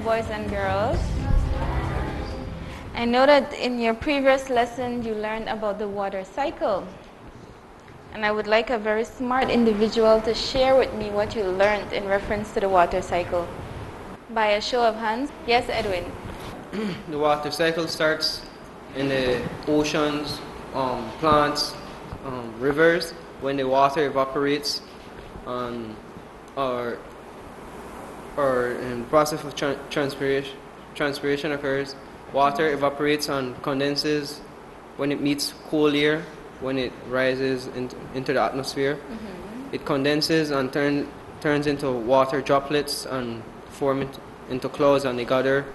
boys and girls. I know that in your previous lesson you learned about the water cycle. And I would like a very smart individual to share with me what you learned in reference to the water cycle. By a show of hands. Yes, Edwin. The water cycle starts in the oceans, plants, rivers, when the water evaporates, or in the process of transpiration occurs. Water evaporates and condenses when it meets cool air, when it rises into the atmosphere. Mm-hmm. It condenses and turns into water droplets and form into clouds, and they gather.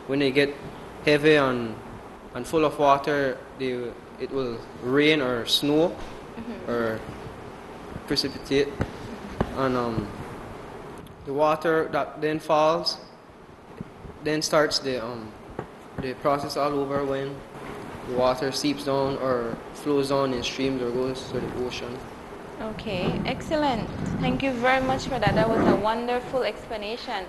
When they get heavy and full of water, it will rain or snow, mm-hmm. or precipitate. And the water that then falls then starts the process all over when the water seeps down or flows down in streams or goes to the ocean. Okay, excellent. Thank you very much for that. That was a wonderful explanation.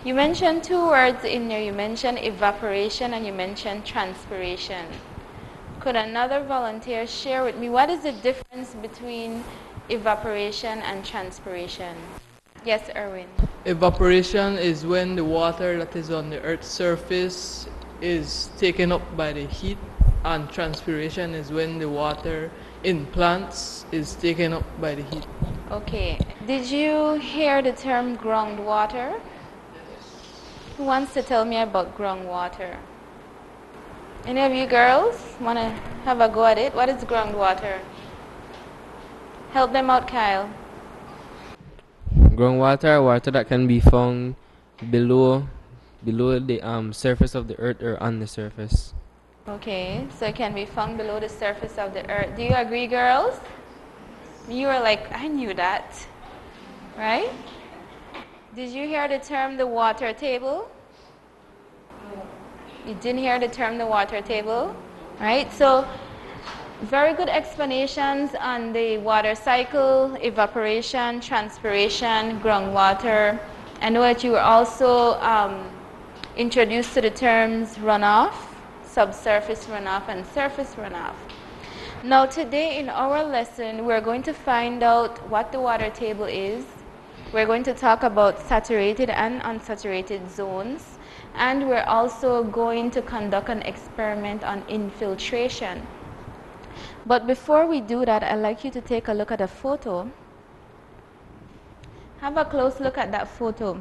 You mentioned two words in there. You mentioned evaporation and you mentioned transpiration. Could another volunteer share with me what is the difference between evaporation and transpiration? Yes, Erwin. Evaporation is when the water that is on the Earth's surface is taken up by the heat, and transpiration is when the water in plants is taken up by the heat. Okay. Did you hear the term groundwater? Who wants to tell me about groundwater? Any of you girls want to have a go at it? What is groundwater? Help them out, Kyle. Groundwater, water that can be found below the surface of the earth or on the surface. Okay, so it can be found below the surface of the earth. Do you agree, girls? You were like, I knew that, right? Did you hear the term the water table? You didn't hear the term the water table, right? So, very good explanations on the water cycle, evaporation, transpiration, groundwater. I know that you were also introduced to the terms runoff, subsurface runoff, and surface runoff. Now today in our lesson, we're going to find out what the water table is. We're going to talk about saturated and unsaturated zones. And we're also going to conduct an experiment on infiltration. But before we do that, I'd like you to take a look at a photo. Have a close look at that photo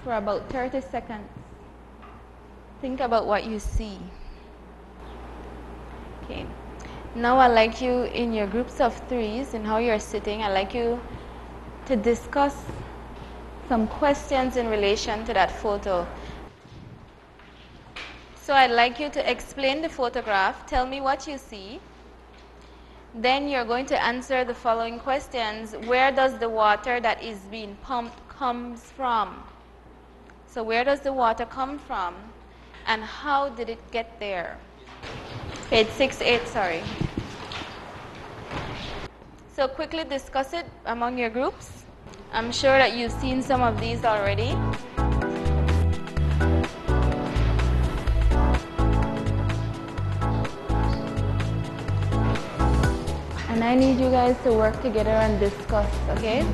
for about 30 seconds. Think about what you see. Okay. Now I'd like you, in your groups of threes and how you're sitting, I'd like you to discuss some questions in relation to that photo. So I'd like you to explain the photograph, tell me what you see. Then you're going to answer the following questions. Where does the water that is being pumped comes from? So where does the water come from? And how did it get there? Page 6-8, sorry. So quickly discuss it among your groups. I'm sure that you've seen some of these already. And I need you guys to work together and discuss, okay?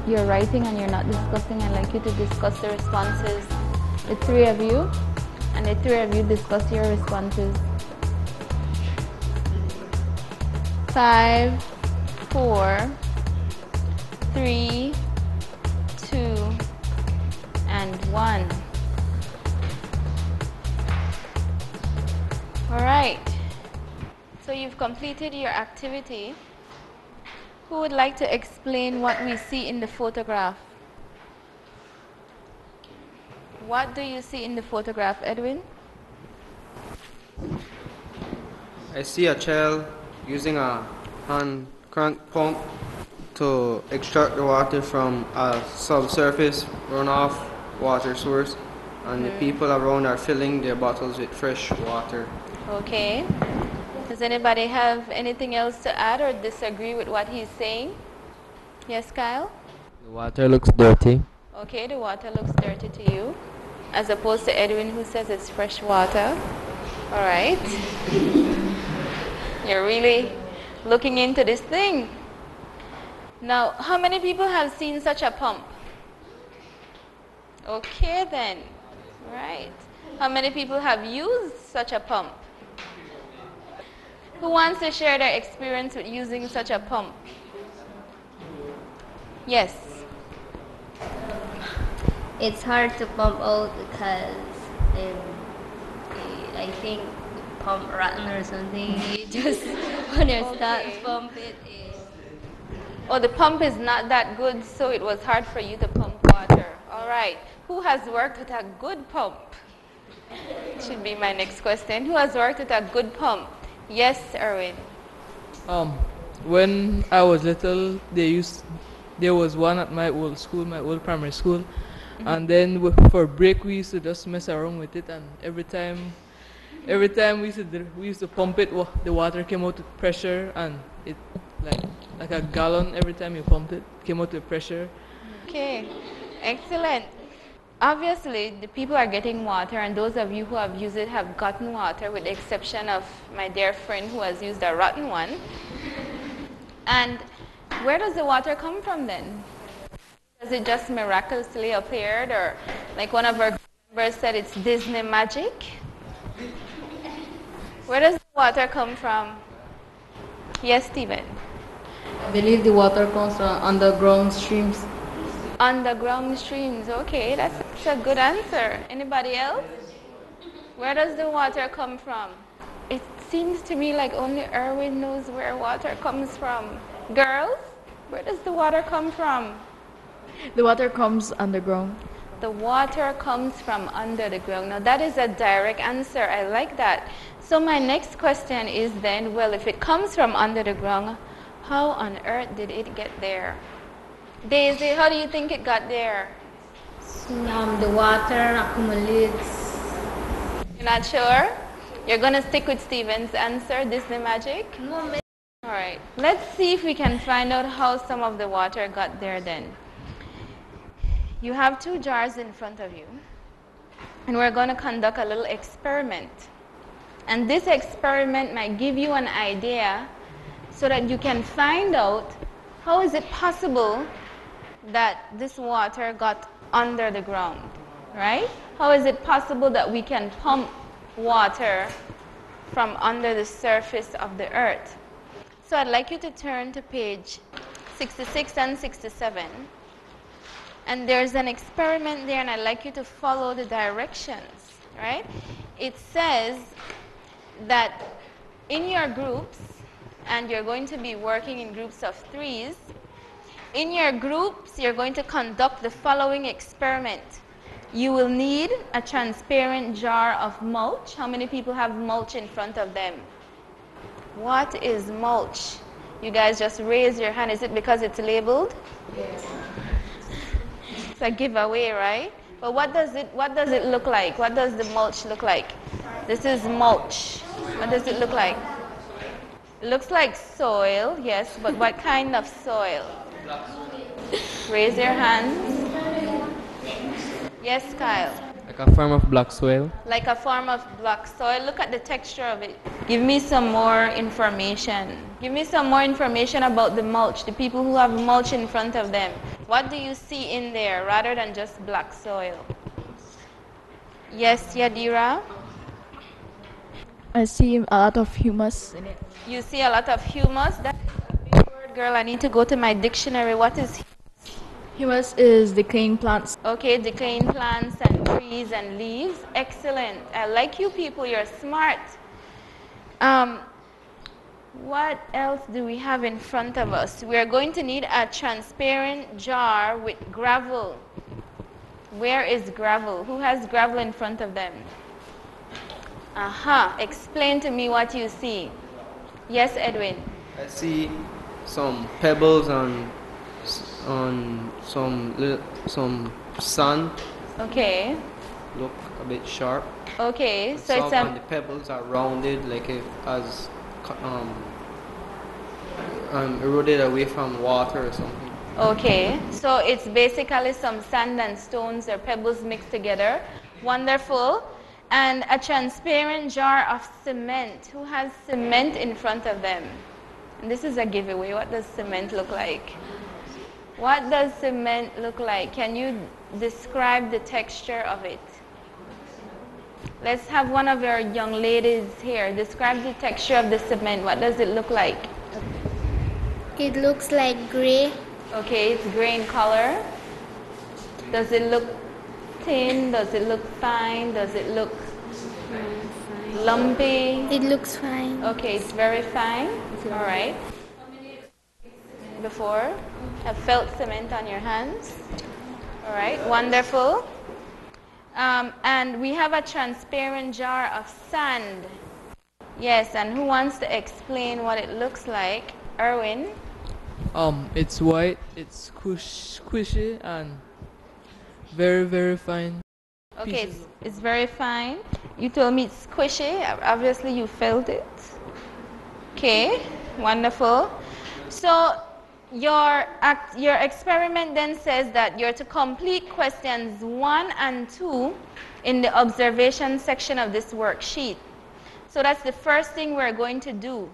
You're writing and you're not discussing. I'd like you to discuss the responses. The three of you, and the three of you discuss your responses. 5, 4, 3, 2, and 1. All right. So you've completed your activity. Who would like to explain what we see in the photograph? What do you see in the photograph, Edwin? I see a child using a hand crank pump to extract the water from a subsurface runoff water source, and the people around are filling their bottles with fresh water. Okay. Does anybody have anything else to add or disagree with what he's saying? Yes, Kyle? The water looks dirty. Okay, the water looks dirty to you, as opposed to Edwin who says it's fresh water. All right. You're really looking into this thing. Now, how many people have seen such a pump? Okay then. Right. How many people have used such a pump? Who wants to share their experience with using such a pump? Yes. It's hard to pump out because I think pump rotten or something. You just when you start Okay. pump it. Oh, the pump is not that good, so it was hard for you to pump water. All right. Who has worked with a good pump? Should be my next question. Who has worked with a good pump? Yes, Erwin. When I was little, there was one at my old school, my old primary school, and then for break we used to just mess around with it, and every time we used to pump it, the water came out with pressure, and it like a gallon every time you pumped it came out with pressure. Okay, excellent. Obviously, the people are getting water, and those of you who have used it have gotten water, with the exception of my dear friend who has used a rotten one. And where does the water come from then? Does it just miraculously appeared, or like one of our members said, it's Disney magic? Where does the water come from? Yes, Stephen. I believe the water comes from underground streams. Underground streams. Okay, that's a good answer. Anybody else? Where does the water come from? It seems to me like only Erwin knows where water comes from. Girls, where does the water come from? The water comes underground. The water comes from under the ground. Now that is a direct answer. I like that. So my next question is then, well, if it comes from under the ground, how on earth did it get there? Daisy, how do you think it got there? The water accumulates. You're not sure? You're going to stick with Steven's answer, Disney magic? No, All right. Let's see if we can find out how some of the water got there then. You have 2 jars in front of you, and we're going to conduct a little experiment. And this experiment might give you an idea so that you can find out how is it possible that this water got under the ground, right? How is it possible that we can pump water from under the surface of the earth? So I'd like you to turn to page 66 and 67. And there's an experiment there, and I'd like you to follow the directions, right? It says that in your groups, and you're going to be working in groups of 3s, in your groups, you're going to conduct the following experiment. You will need a transparent jar of mulch. How many people have mulch in front of them? What is mulch? You guys just raise your hand. Is it because it's labeled? Yes. It's a giveaway, right? But what does it look like? What does the mulch look like? This is mulch. What does it look like? It looks like soil, yes, but what kind of soil? Raise your hands. Yes, Kyle. Like a form of black soil. Like a form of black soil. Look at the texture of it. Give me some more information. Give me some more information about the mulch, the people who have mulch in front of them. What do you see in there rather than just black soil? Yes, Yadira? I see a lot of humus in it. You see a lot of humus? That is a big word, girl. I need to go to my dictionary. What is Humus is decaying plants. okay, decaying plants and trees and leaves. Excellent. I like you people. You're smart. What else do we have in front of us? We're going to need a transparent jar with gravel. Where is gravel? Who has gravel in front of them? Aha. Explain to me what you see. Yes, Edwin. I see some pebbles on some sand. Okay. Look a bit sharp. Okay. So Some it's of the pebbles are rounded, like it has eroded away from water or something. Okay, so it's basically some sand and stones or pebbles mixed together. Wonderful. And a transparent jar of cement. Who has cement in front of them? And this is a giveaway. What does cement look like? What does cement look like? Can you describe the texture of it? Let's have one of our young ladies here. Describe the texture of the cement. What does it look like? It looks like gray. Okay, it's gray in color. Does it look thin? Does it look fine? Does it look lumpy? It looks fine. Okay, it's very fine. All right. Before, have felt cement on your hands. All right, wonderful. And we have a transparent jar of sand. Yes, and who wants to explain what it looks like? Erwin? It's white, it's squishy, and very, very fine. Okay, pieces. it's very fine. You told me it's squishy. Obviously, you felt it. Okay, wonderful. So your experiment then says that you're to complete questions 1 and 2 in the observation section of this worksheet. So that's the first thing we're going to do.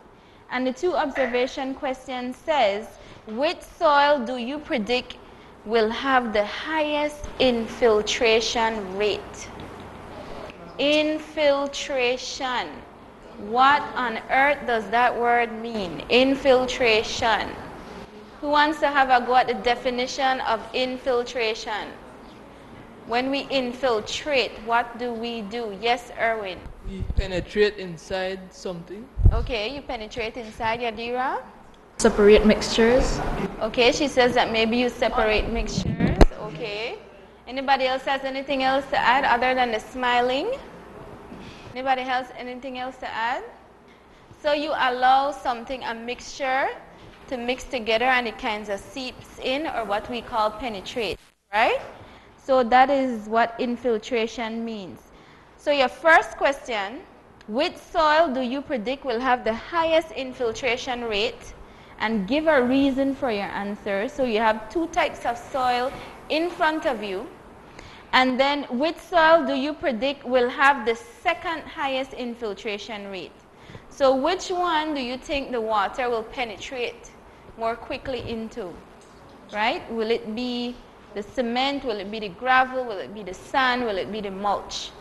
And the 2 observation questions says, which soil do you predict will have the highest infiltration rate? Infiltration. What on earth does that word mean? Infiltration. Who wants to have a go at the definition of infiltration? When we infiltrate, what do we do? Yes, Erwin. We penetrate inside something. Okay, you penetrate inside, Yadira. Separate mixtures. Okay, she says that maybe you separate mixtures. Okay. Anybody else has anything else to add other than the smiling? Anybody else anything else to add? So you allow something, a mixture, to mix together and it kind of seeps in, or what we call penetrate, right? So that is what infiltration means. So your first question, which soil do you predict will have the highest infiltration rate? And give a reason for your answer. So you have 2 types of soil in front of you. And then which soil do you predict will have the second highest infiltration rate? So which one do you think the water will penetrate more quickly into? Right? Will it be the cement? Will it be the gravel? Will it be the sand? Will it be the mulch?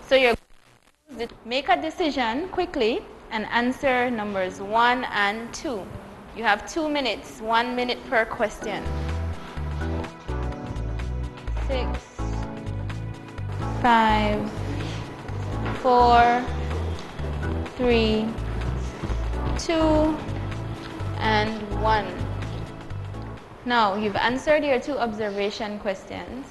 So you're going to make a decision quickly and answer numbers 1 and 2. You have 2 minutes, 1 minute per question. 6, 5, 4, 3, 2, and 1. Now, you've answered your 2 observation questions.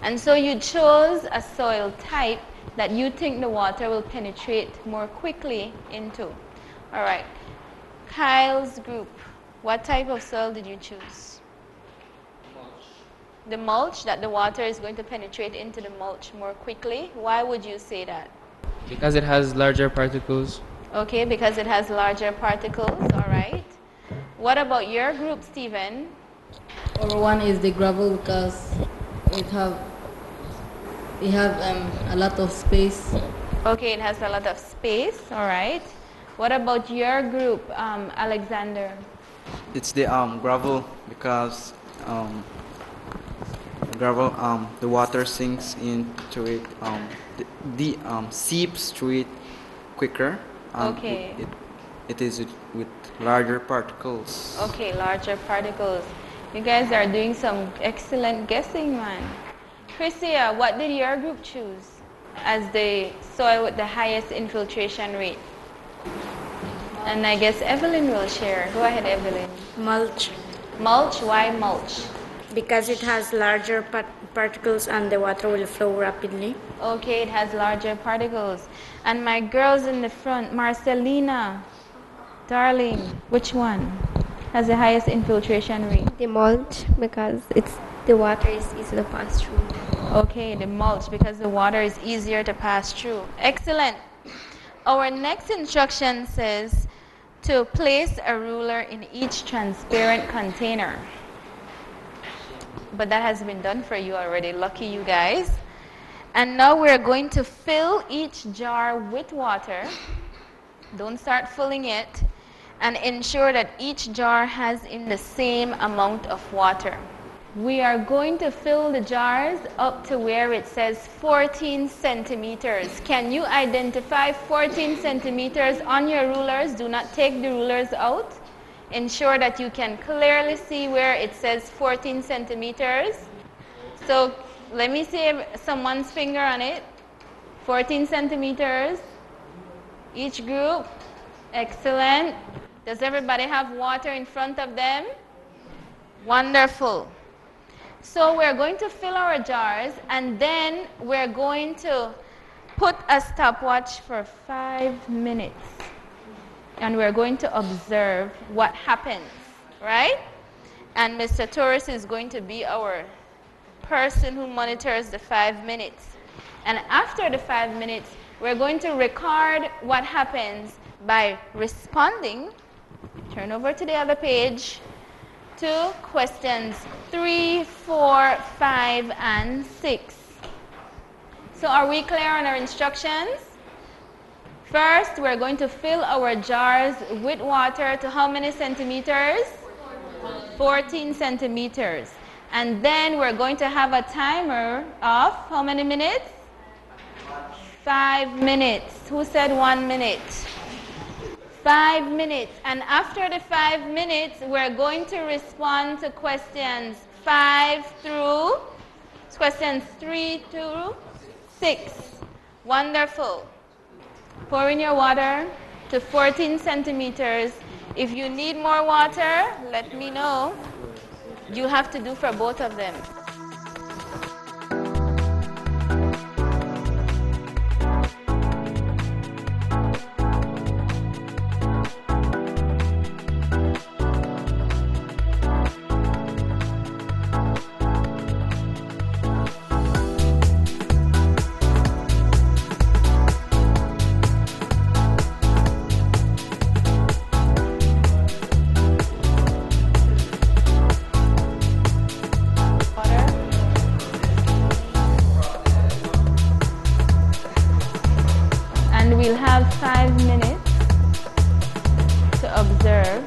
And so you chose a soil type that you think the water will penetrate more quickly into. All right. Kyle's group, what type of soil did you choose? Mulch. The mulch, that the water is going to penetrate into the mulch more quickly. Why would you say that? Because it has larger particles. Okay, because it has larger particles, all right. What about your group, Stephen? Or one is the gravel because it have a lot of space. Okay, it has a lot of space, all right. What about your group, Alexander? It's the gravel because gravel the water sinks into it, seeps through it quicker. Okay. It is with larger particles. Okay, larger particles. You guys are doing some excellent guessing, man. Chrissia, what did your group choose as the soil with the highest infiltration rate? And I guess Evelyn will share. Go ahead, Evelyn. Mulch, Mulch, why mulch? because it has larger particles and the water will flow rapidly. Okay, it has larger particles. And my girls in the front, Marcelina, darling, which one has the highest infiltration rate? The mulch, because the water is easy to pass through. Okay, the mulch, because the water is easier to pass through. Excellent. Our next instruction says, to place a ruler in each transparent container. But that has been done for you already. Lucky you guys. And now we're going to fill each jar with water. Don't start filling it. And ensure that each jar has in the same amount of water. We are going to fill the jars up to where it says 14 centimeters. Can you identify 14 centimeters on your rulers? Do not take the rulers out. Ensure that you can clearly see where it says 14 centimeters. So let me see someone's finger on it. 14 centimeters. Each group. Excellent. Does everybody have water in front of them? Wonderful. So we're going to fill our jars, and then we're going to put a stopwatch for 5 minutes. And we're going to observe what happens, right? And Mr. Torres is going to be our person who monitors the 5 minutes. And after the 5 minutes, we're going to record what happens by responding. Turn over to the other page. To questions 3, 4, 5, and 6. So are we clear on our instructions? First, we're going to fill our jars with water to how many centimeters? 14 centimeters. And then we're going to have a timer of how many minutes? 5 minutes. Who said 1 minute? 5 minutes. And after the 5 minutes, we're going to respond to questions 5 through questions 3 to 6. Wonderful. Pour in your water to 14 centimeters. If you need more water, let me know. You have to do for both of them. We'll have 5 minutes to observe.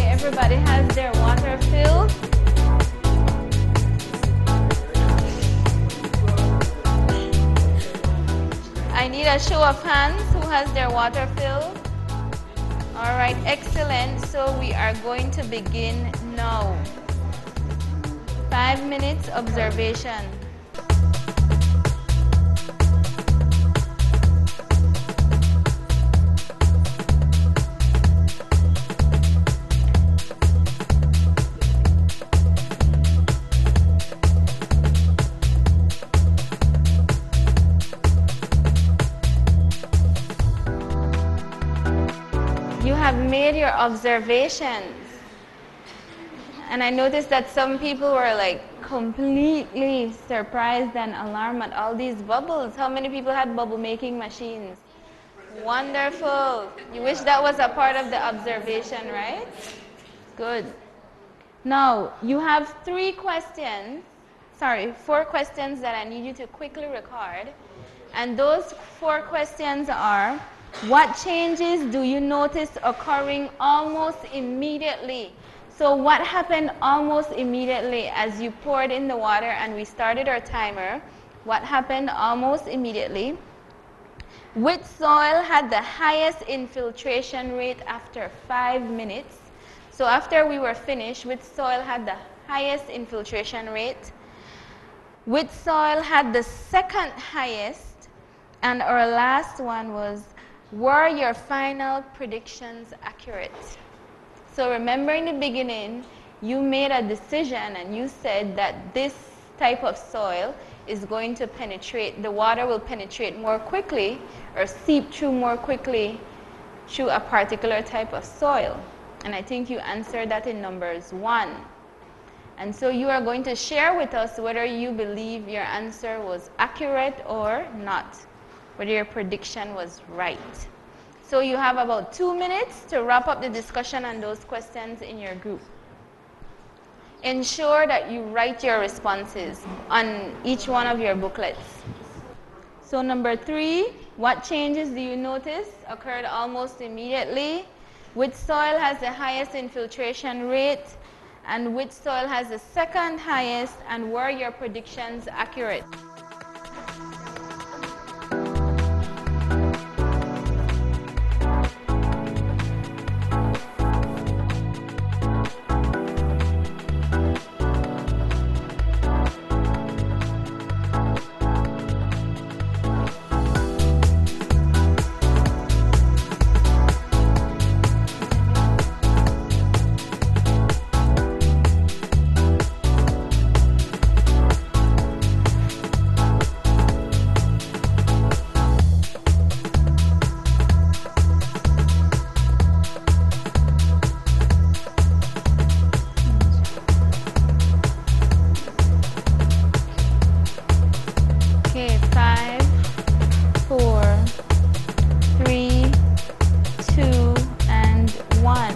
Everybody has their water filled. I need a show of hands who has their water filled. All right, excellent. So we are going to begin now. 5 minutes observation. You have made your observations. And I noticed that some people were like completely surprised and alarmed at all these bubbles. How many people had bubble making machines? Wonderful. You wish that was a part of the observation, right? Good. Now, you have 4 questions that I need you to quickly record. And those 4 questions are, what changes do you notice occurring almost immediately? So what happened almost immediately as you poured in the water and we started our timer? What happened almost immediately? Which soil had the highest infiltration rate after 5 minutes? So after we were finished, which soil had the highest infiltration rate? Which soil had the second highest? And our last one was, were your final predictions accurate? So remember in the beginning, you made a decision and you said that this type of soil is going to penetrate, the water will penetrate more quickly or seep through more quickly through a particular type of soil. And I think you answered that in numbers 1. And so you are going to share with us whether you believe your answer was accurate or not, whether your prediction was right. So you have about 2 minutes to wrap up the discussion on those questions in your group. Ensure that you write your responses on each one of your booklets. So number 3, what changes do you notice occurred almost immediately? Which soil has the highest infiltration rate? And which soil has the second highest? And were your predictions accurate? Okay, 5, 4, 3, 2, and 1.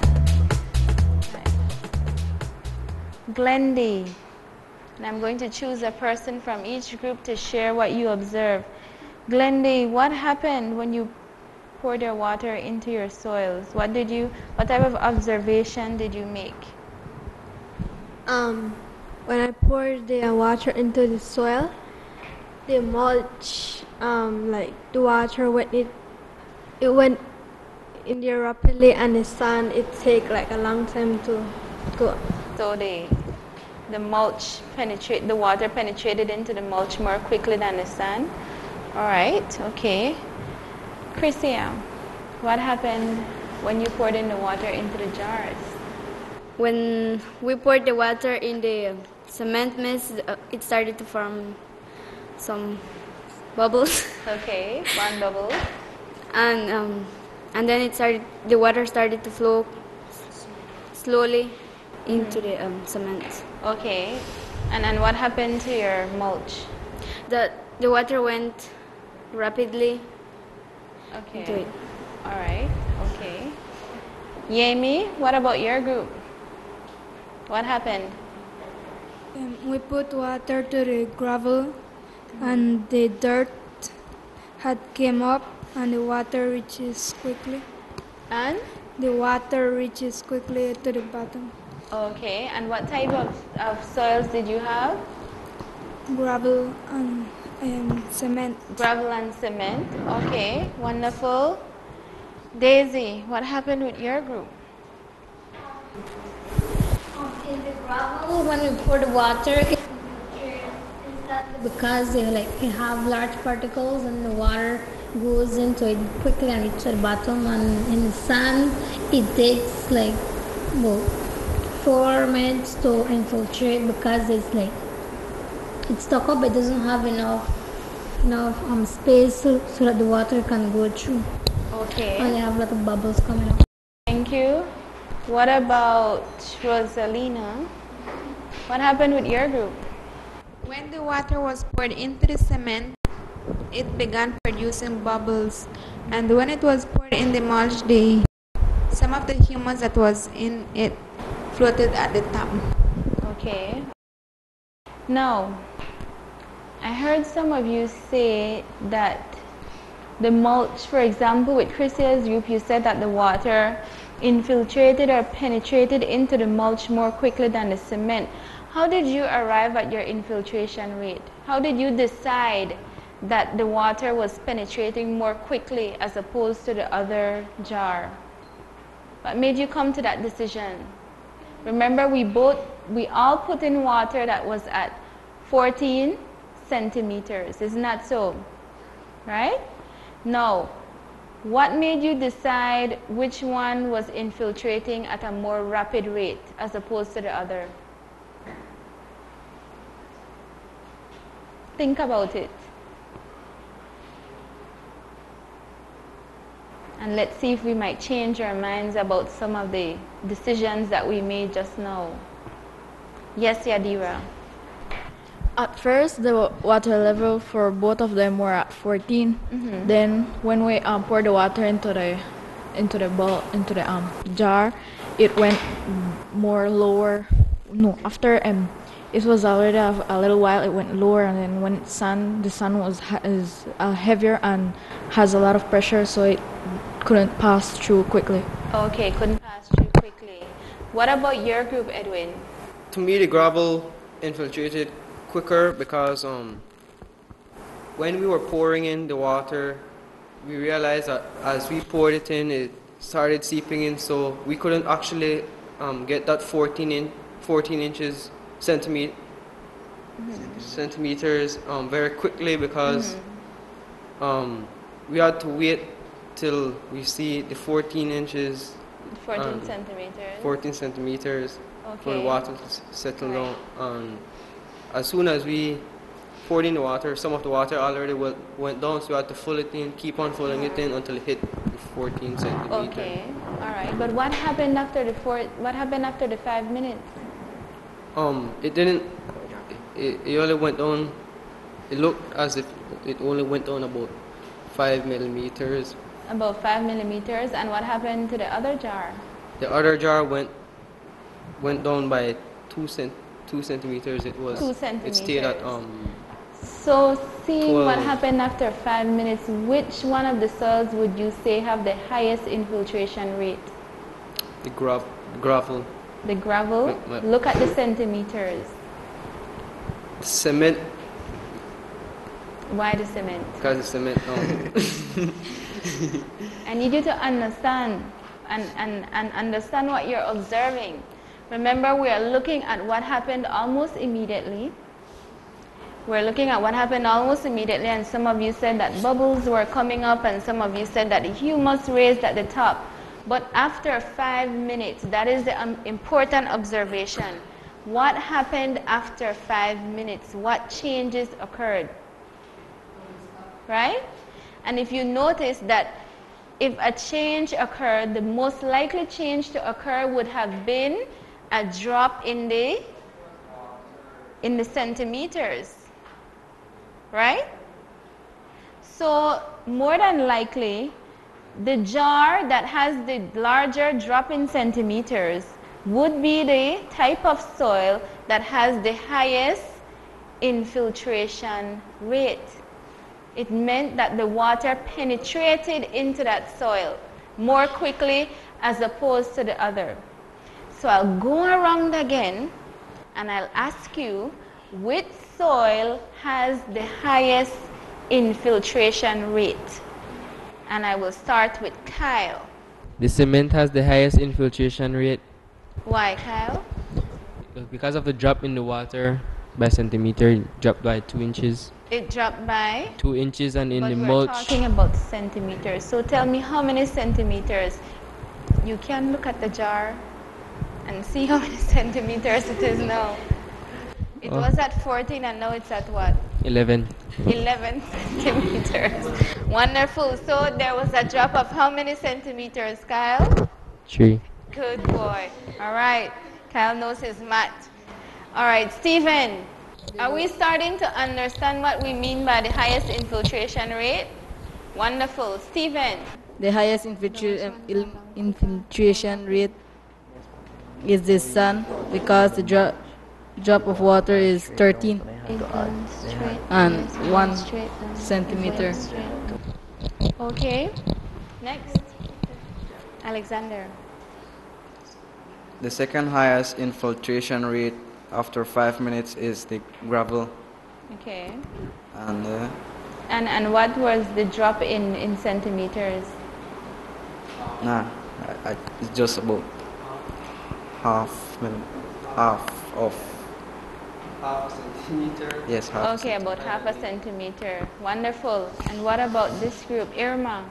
Glendy. And I'm going to choose a person from each group to share what you observed. Glendy, what happened when you poured your water into your soils? What type of observation did you make? When I poured the water into the soil, the mulch, like the water, when it went in there rapidly, and the sun, it take like a long time to go. So the mulch the water penetrated into the mulch more quickly than the sun. All right, okay. Chrissia, what happened when you poured in the water into the jars? When we poured the water in the cement mix, it started to form some bubbles. Okay, 1 bubble. And then the water started to flow slowly into the cement. Okay, and then what happened to your mulch? The water went rapidly Okay. into it. All right, okay. Yemi, what about your group? What happened? We put water to the gravel, and the dirt had came up, and the water reaches quickly. And? The water reaches quickly to the bottom. Okay, and what type of soils did you have? Gravel and cement. Gravel and cement. Okay, wonderful. Daisy, what happened with your group? In the gravel, when we pour the water, because they have large particles and the water goes into it quickly and reaches the bottom. And in the sand, it takes 4 minutes to infiltrate because it's stuck up. It doesn't have enough space so that the water can go through. Okay. And they have a lot of bubbles coming up. Thank you. What about Rosalina? What happened with your group? When the water was poured into the cement, it began producing bubbles, and when it was poured in the mulch, some of the humus that was in it floated at the top. Okay. Now, I heard some of you say that the mulch, for example, with Christia's group, you said that the water infiltrated or penetrated into the mulch more quickly than the cement. How did you arrive at your infiltration rate? How did you decide that the water was penetrating more quickly as opposed to the other jar? What made you come to that decision? Remember, we all put in water that was at 14 centimeters. Isn't that so? Right? Now, what made you decide which one was infiltrating at a more rapid rate as opposed to the other? Think about it. And let's see if we might change our minds about some of the decisions that we made just now. Yes, Yadira. At first, the water level for both of them were at 14. Mhm. Then, when we poured the water into the jar, it went more lower. No, after it was already a little while, it went lower, and then when the sun was heavier and has a lot of pressure, so it couldn't pass through quickly. Okay, couldn't pass through quickly. What about your group, Edwin? To me, the gravel infiltrated quicker because when we were pouring in the water, we realized that as we poured it in, it started seeping in, so we couldn't actually get that 14 inches centimeters very quickly because we had to wait till we see the 14 inches 14 centimeters. 14 centimeters for the Okay. water to settle down. And as soon as we poured in the water, some of the water already went down, so we had to fill it in, keep on filling it in until it hit the 14 centimeters. Okay, all right. But what happened after the 5 minutes? It didn't. It only went down. It looked as if it only went down about 5 millimeters. About 5 millimeters. And what happened to the other jar? The other jar went down by 2 centimeters. It was. 2 centimeters. It stayed at So, seeing what 12. happened after 5 minutes, which one of the soils would you say have the highest infiltration rate? The gravel. The gravel? Look at the centimeters. Cement. Why the cement? Because the cement. I need you to understand and understand what you're observing. Remember, we are looking at what happened almost immediately. We're looking at what happened almost immediately, and some of you said that bubbles were coming up, and some of you said that the humus raised at the top. But after 5 minutes, that is the important observation. What happened after 5 minutes? What changes occurred? Right? And if you notice that if a change occurred, the most likely change to occur would have been a drop in the centimeters. Right? So more than likely, the jar that has the larger drop in centimeters would be the type of soil that has the highest infiltration rate. It meant that the water penetrated into that soil more quickly as opposed to the other. So I'll go around again and I'll ask you, which soil has the highest infiltration rate? And I will start with Kyle. The cement has the highest infiltration rate. Why, Kyle? Because of the drop in the water by centimeter, it dropped by 2 inches. It dropped by? 2 inches, and in but the we're mulch. talking about centimeters. So tell me how many centimeters. You can look at the jar and see how many centimeters it is now. It was at 14 and now it's at what? 11. 11 centimeters. Wonderful. So there was a drop of how many centimeters, Kyle? 3. Good boy. All right. Kyle knows his math. All right, Stephen, are we starting to understand what we mean by the highest infiltration rate? Wonderful. Stephen. The highest infiltration rate is the sun because the drop of water is 13 and 1 centimeter. Okay. Next. Alexander. The second highest infiltration rate after 5 minutes is the gravel. Okay. And what was the drop in centimeters? it's just about half of half a centimeter. Yes, half. Okay, about half a centimeter. Wonderful. And what about this group? Irma?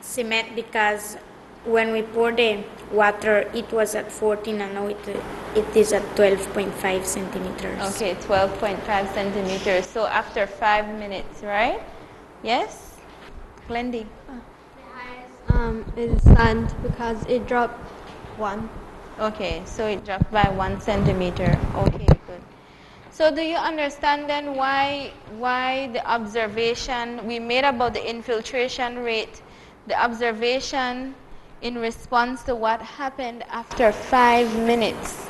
Cement, because when we pour the water, it was at 14 and now it is at 12.5 centimeters. Okay, 12.5 centimeters. So after 5 minutes, right? Yes? Glendy? Is sand because it dropped 1. Okay, so it dropped by 1 centimeter. Okay, good. So do you understand then why the observation we made about the infiltration rate, the observation in response to what happened after 5 minutes,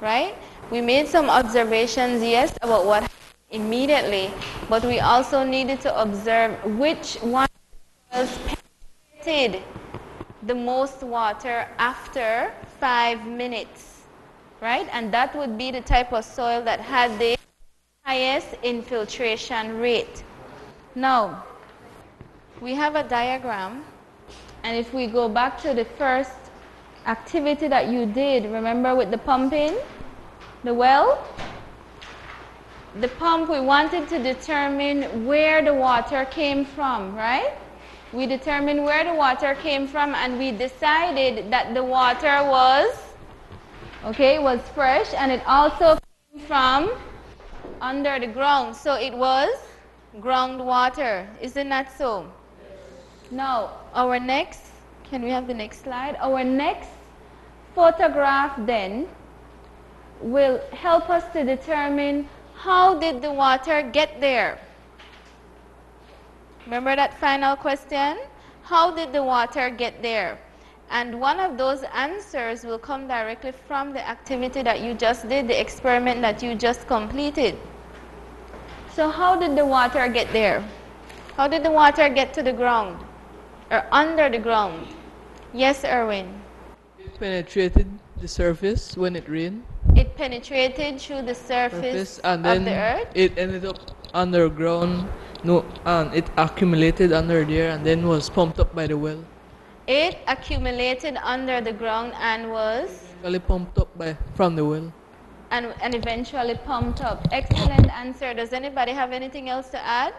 right? We made some observations, yes, about what happened immediately, but we also needed to observe which one was penetrated the most water after 5 minutes, right? And that would be the type of soil that had the highest infiltration rate. Now, we have a diagram, and if we go back to the first activity that you did, remember with the pumping, the well? The pump, we wanted to determine where the water came from, right? We determined where the water came from, and we decided that the water was fresh, and it also came from under the ground. So it was groundwater. Isn't that so? Now, our next, can we have the next slide? Our next photograph then will help us to determine how did the water get there. Remember that final question? How did the water get there? And one of those answers will come directly from the activity that you just did, the experiment that you just completed. So how did the water get there? How did the water get to the ground or under the ground? Yes, Erwin? It penetrated the surface when it rained. It penetrated through the surface and of then the earth? It ended up underground. No, and it accumulated under there and then was pumped up by the well. It accumulated under the ground and was? Pumped up from the well. And eventually pumped up. Excellent answer. Does anybody have anything else to add?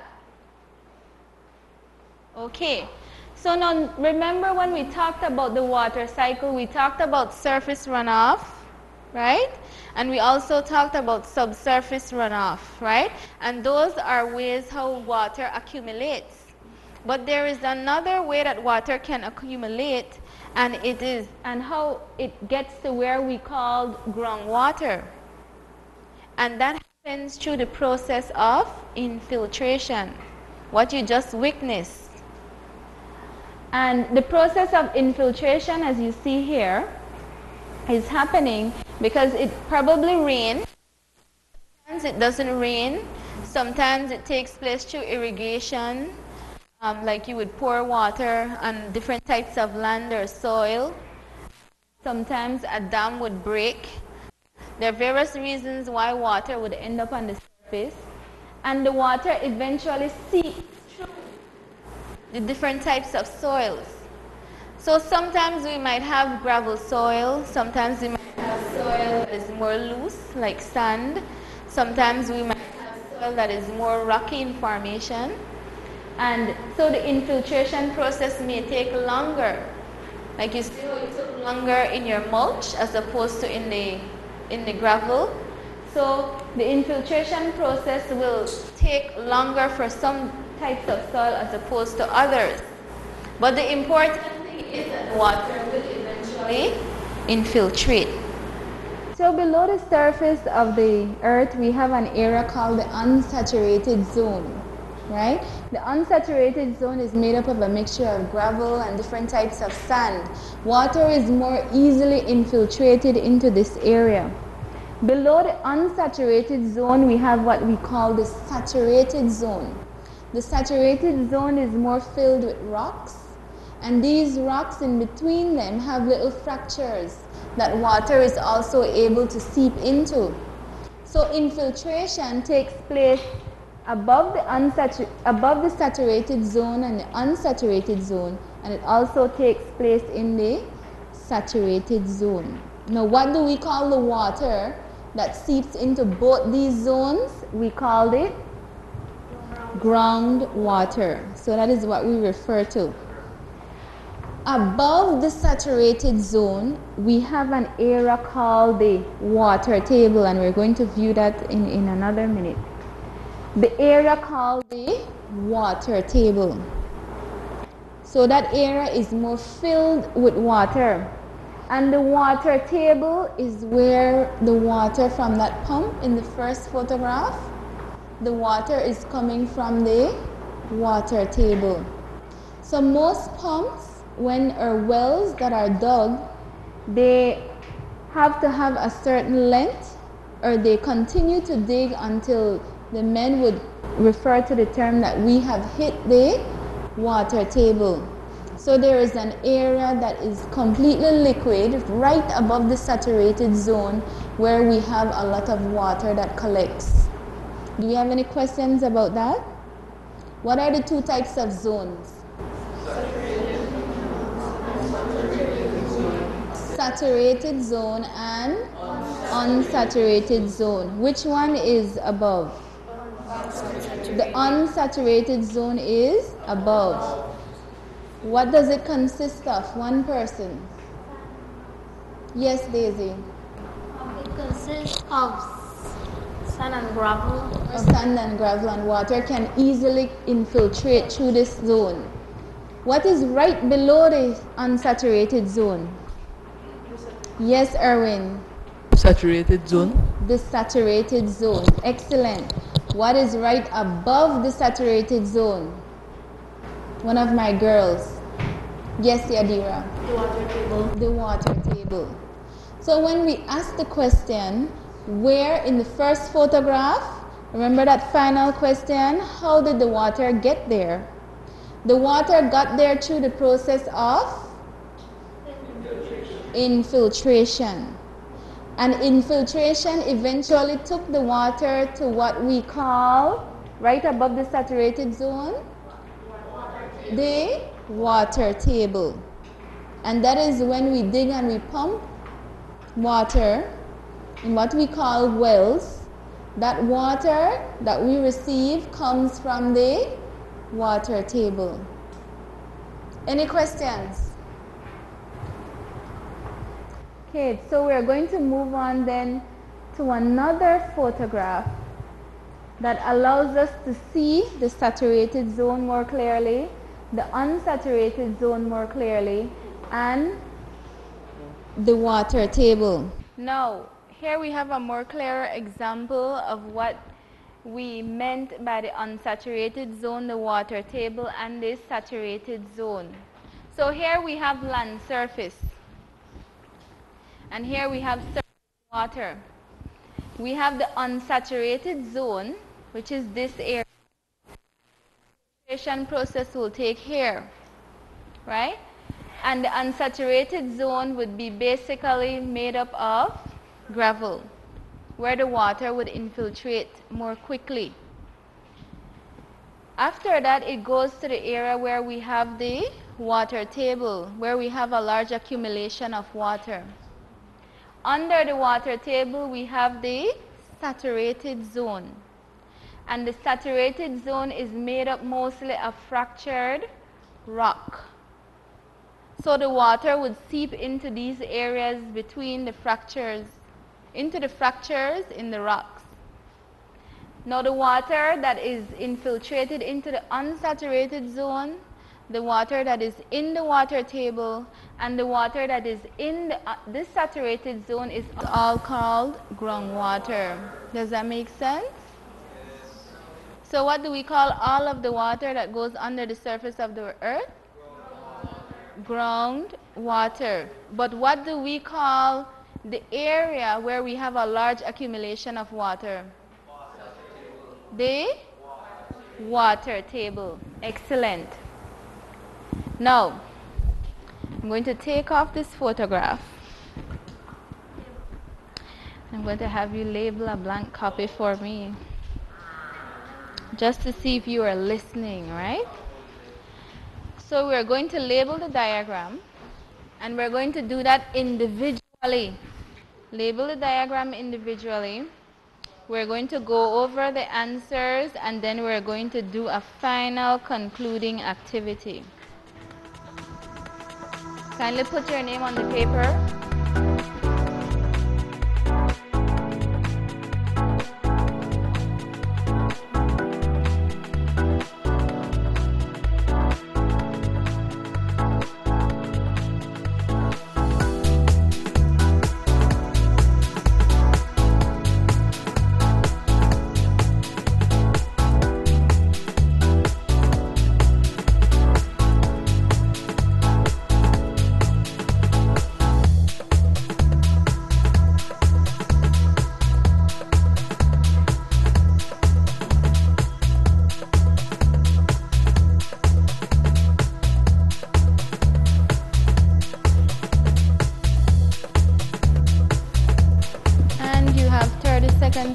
Okay. So now remember when we talked about the water cycle, we talked about surface runoff, right? And we also talked about subsurface runoff, right? And those are ways how water accumulates. But there is another way that water can accumulate, and how it gets to where we call groundwater. And that happens through the process of infiltration, what you just witnessed. And the process of infiltration, as you see here, is happening because it probably rains. Sometimes it doesn't rain. Sometimes it takes place through irrigation, like you would pour water on different types of land or soil. Sometimes a dam would break. There are various reasons why water would end up on the surface. And the water eventually seeps through the different types of soils. So sometimes we might have gravel soil, sometimes we might have soil that is more loose, like sand. Sometimes we might have soil that is more rocky in formation. And so the infiltration process may take longer. Like you see how it took longer in your mulch as opposed to in the gravel. So the infiltration process will take longer for some types of soil as opposed to others. But the important thing is that water will eventually infiltrate. So below the surface of the earth, we have an area called the unsaturated zone, right? The unsaturated zone is made up of a mixture of gravel and different types of sand. Water is more easily infiltrated into this area. Below the unsaturated zone, we have what we call the saturated zone. The saturated zone is more filled with rocks, and these rocks in between them have little fractures that water is also able to seep into. So infiltration takes place above the saturated zone and the unsaturated zone, and it also takes place in the saturated zone. Now, what do we call the water that seeps into both these zones, we called it groundwater. So that is what we refer to. Above the saturated zone, we have an area called the water table, and we're going to view that in another minute. The area called the water table. So that area is more filled with water. And the water table is where the water from that pump in the first photograph, the water is coming from the water table. So most pumps, or wells that are dug, they have to have a certain length, or they continue to dig until the men would refer to the term that we have hit the water table. So there is an area that is completely liquid right above the saturated zone where we have a lot of water that collects. Do you have any questions about that? What are the two types of zones? Saturated zone and unsaturated zone. Which one is above? The unsaturated zone is above. What does it consist of? One person. Yes, Daisy. It consists of sand and gravel. Sand and gravel and water can easily infiltrate through this zone. What is right below the unsaturated zone? Yes, Erwin. Saturated zone. The saturated zone. Excellent. What is right above the saturated zone? One of my girls. Yes, Yadira. The water table. The water table. So when we ask the question, where in the first photograph, remember that final question, how did the water get there? The water got there through the process of infiltration. And infiltration eventually took the water to what we call, right above the saturated zone, the water table. And that is when we dig and we pump water in what we call wells. That water that we receive comes from the water table. Any questions? Okay, so we're going to move on then to another photograph that allows us to see the saturated zone more clearly, the unsaturated zone more clearly, and the water table. Now, here we have a more clearer example of what we meant by the unsaturated zone, the water table, and the saturated zone. So here we have land surface. And here we have surface water. We have the unsaturated zone, which is this area. The filtration process will take here, right? And the unsaturated zone would be basically made up of gravel, where the water would infiltrate more quickly. After that, it goes to the area where we have the water table, where we have a large accumulation of water. Under the water table, we have the saturated zone. And the saturated zone is made up mostly of fractured rock. So the water would seep into these areas between the fractures, into the fractures in the rocks. Now the water that is infiltrated into the unsaturated zone, the water that is in the water table, and the water that is in this saturated zone is all called groundwater. Does that make sense? So what do we call all of the water that goes under the surface of the earth? Groundwater. But what do we call the area where we have a large accumulation of water? The water table. Excellent. Now, I'm going to take off this photograph. I'm going to have you label a blank copy for me, just to see if you are listening, right? So we're going to label the diagram, and we're going to do that individually. label the diagram individually. We're going to go over the answers and then we're going to do a final concluding activity. Kindly put your name on the paper.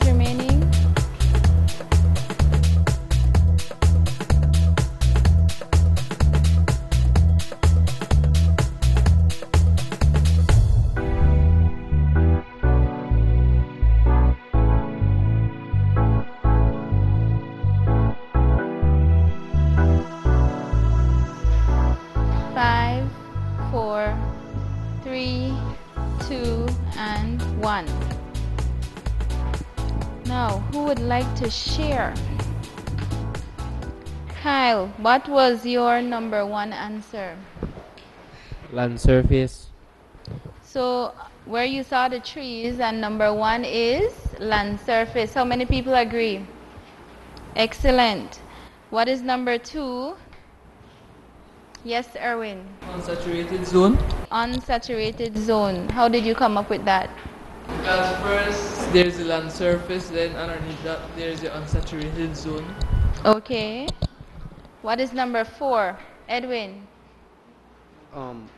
Remaining. Five, 4, 3, 2, and 1. Now, who would like to share? Kyle, what was your number 1 answer? Land surface. So, where you saw the trees and number 1 is land surface. How many people agree? Excellent. What is number 2? Yes, Erwin. Unsaturated zone. Unsaturated zone. How did you come up with that? Because first there's the land surface, then underneath that there's the unsaturated zone. Okay. What is number 4? Edwin?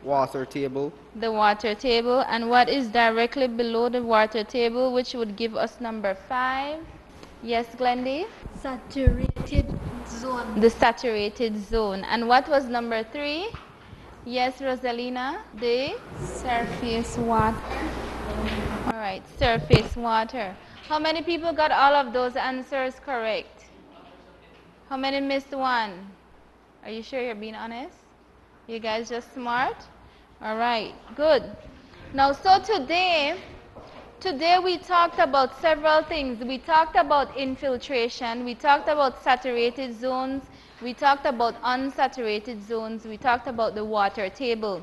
Water table. The water table. And what is directly below the water table, which would give us number 5? Yes, Glendy? Saturated zone. The saturated zone. And what was number 3? Yes, Rosalina? The surface water. All right, surface water. How many people got all of those answers correct? How many missed one? Are you sure you're being honest? You guys just smart? All right, good. Now, so today we talked about several things. We talked about infiltration. We talked about saturated zones. We talked about unsaturated zones. We talked about the water table.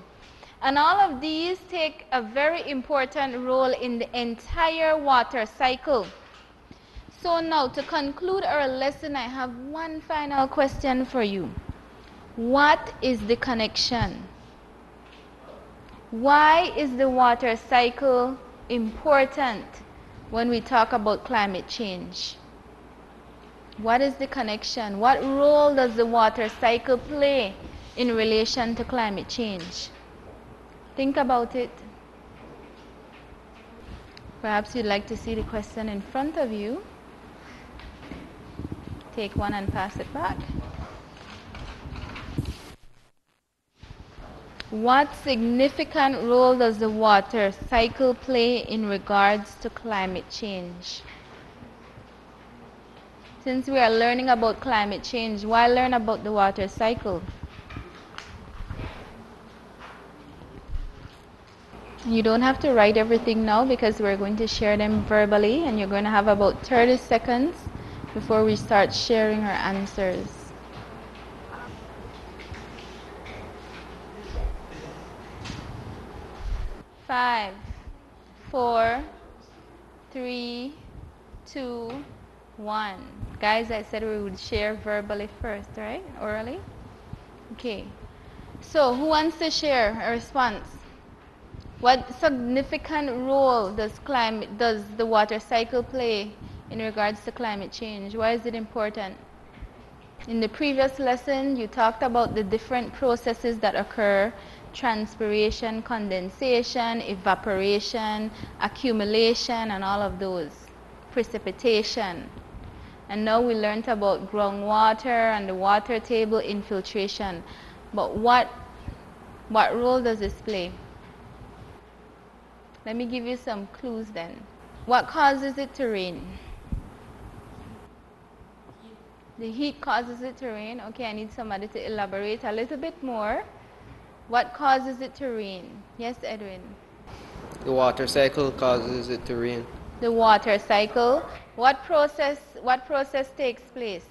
And all of these take a very important role in the entire water cycle. So now, to conclude our lesson, I have one final question for you. What is the connection? Why is the water cycle important when we talk about climate change? What is the connection? What role does the water cycle play in relation to climate change? Think about it. Perhaps you'd like to see the question in front of you. Take one and pass it back. What significant role does the water cycle play in regards to climate change? Since we are learning about climate change, why learn about the water cycle? You don't have to write everything now because we're going to share them verbally, and you're going to have about 30 seconds before we start sharing our answers. Five, 4, 3, 2, 1. Guys, I said we would share verbally first, right? Orally? Okay. So, who wants to share a response? What significant role does the water cycle play in regards to climate change? Why is it important? In the previous lesson, you talked about the different processes that occur: transpiration, condensation, evaporation, accumulation, and all of those. Precipitation. And now we learned about groundwater and the water table, infiltration. But what role does this play? Let me give you some clues then. What causes it to rain? The heat causes it to rain. Okay, I need somebody to elaborate a little bit more. What causes it to rain? Yes, Edwin. The water cycle causes it to rain. The water cycle. What process takes place?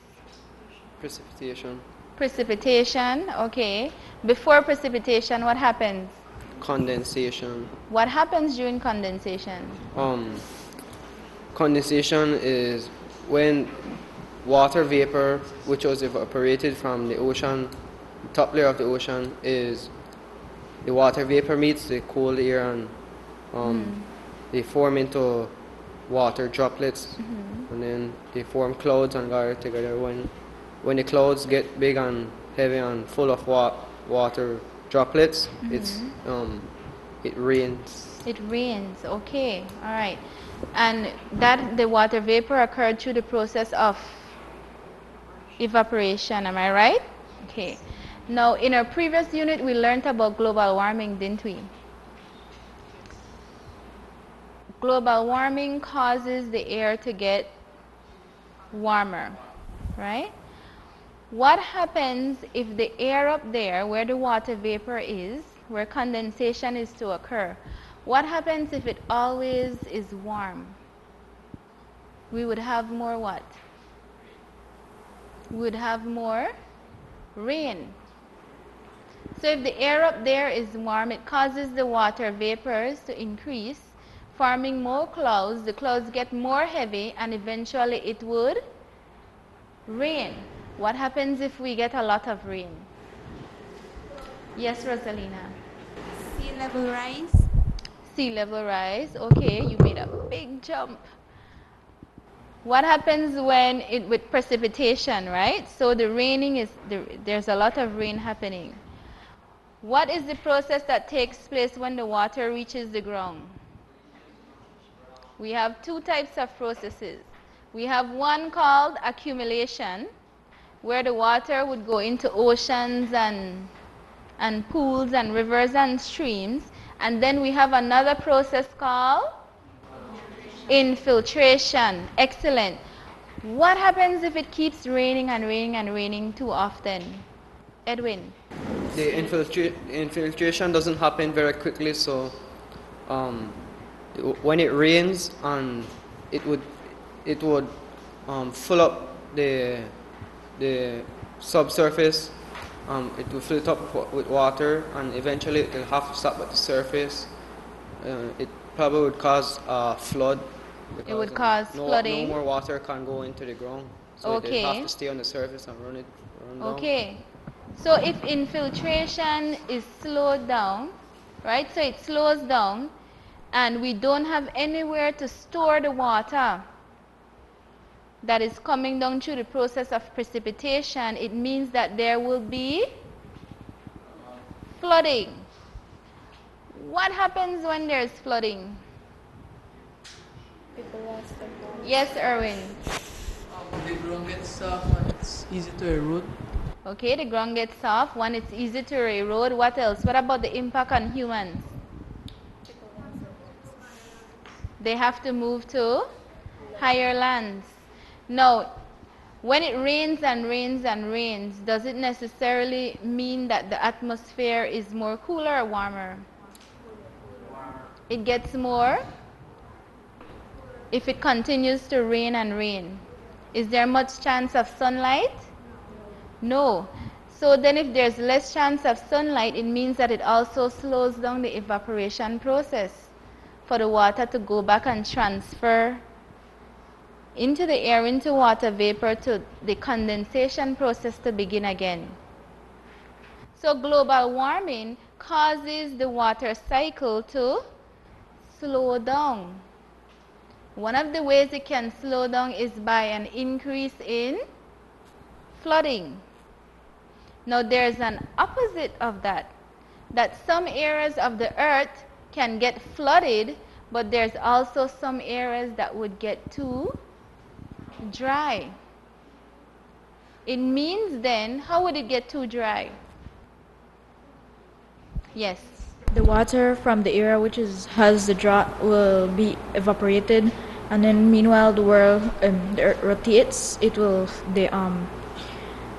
Precipitation. Precipitation, okay. Before precipitation, what happens? Condensation. What happens during condensation? Condensation is when water vapor, which was evaporated from the ocean, top layer of the ocean, is the water vapor meets the cold air and they form into water droplets, and then they form clouds and gather together. When the clouds get big and heavy and full of water droplets, it rains. It rains, okay, all right. And that the water vapor occurred through the process of evaporation, am I right? Okay. Now, in our previous unit, we learned about global warming, didn't we? Global warming causes the air to get warmer, right? What happens if the air up there, where the water vapor is, where condensation is to occur, what happens if it always is warm? We would have more what? We would have more rain. So if the air up there is warm, it causes the water vapors to increase, forming more clouds. The clouds get more heavy, and eventually it would rain. What happens if we get a lot of rain? Yes, Rosalina. Sea level rise. Sea level rise. Okay, you made a big jump. What happens when with precipitation, right? So the raining is, there's a lot of rain happening. What is the process that takes place when the water reaches the ground? We have two types of processes. We have one called accumulation, where the water would go into oceans and pools and rivers and streams. And then we have another process called infiltration. Excellent. What happens if it keeps raining and raining and raining too often? Edwin. The infiltration doesn't happen very quickly, so when it rains, and it would fill up the subsurface. It will fill it up with water, and eventually it will have to stop at the surface. It probably would cause a flood. It would cause flooding. No more water can go into the ground, so it will have to stay on the surface and run down. Okay. So if infiltration is slowed down, right? So it slows down, and we don't have anywhere to store the water that is coming down through the process of precipitation, it means that there will be flooding. What happens when there's flooding? Yes, Erwin. The ground gets soft and it's easy to erode. Okay, the ground gets soft when it's easy to erode. What else? What about the impact on humans? They have to move to higher lands. Now, when it rains and rains and rains, does it necessarily mean that the atmosphere is more cooler or warmer? It gets more if it continues to rain and rain. Is there much chance of sunlight? No. So then if there's less chance of sunlight, it means that it also slows down the evaporation process for the water to go back and transfer into the air, into water vapor, to the condensation process to begin again. So global warming causes the water cycle to slow down. One of the ways it can slow down is by an increase in flooding. Now there's an opposite of that some areas of the earth can get flooded, but there's also some areas that would get too dry. It means then, how would it get too dry? Yes. the water from the area which has the drought will be evaporated, and then meanwhile the world the earth rotates.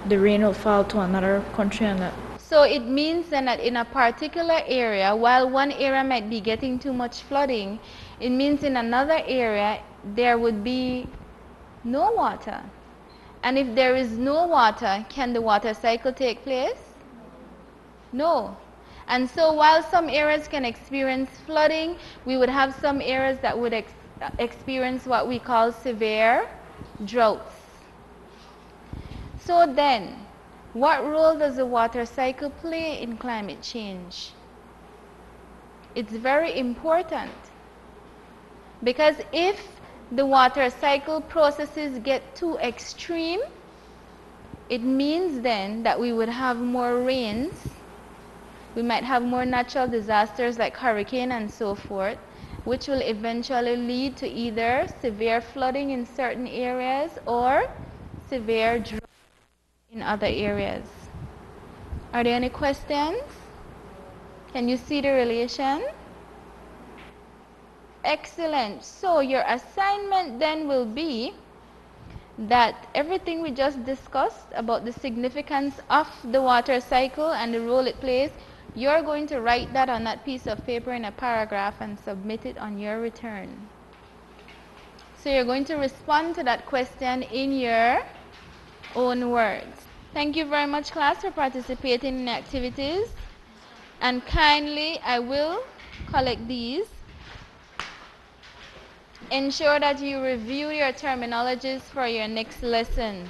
The rain will fall to another country, and that. So it means then that in a particular area, while one area might be getting too much flooding, it means in another area there would be no water. And if there is no water, can the water cycle take place? No. And so while some areas can experience flooding, we would have some areas that would experience what we call severe droughts. So then, what role does the water cycle play in climate change? It's very important, because if the water cycle processes get too extreme, it means then that we would have more rains, we might have more natural disasters like hurricane and so forth, which will eventually lead to either severe flooding in certain areas or severe drought in other areas. Are there any questions? Can you see the relation? Excellent. So your assignment then will be that everything we just discussed about the significance of the water cycle and the role it plays, you're going to write that on that piece of paper in a paragraph and submit it on your return. So you're going to respond to that question in your own words. Thank you very much, class, for participating in the activities. And kindly, I will collect these. Ensure that you review your terminologies for your next lesson.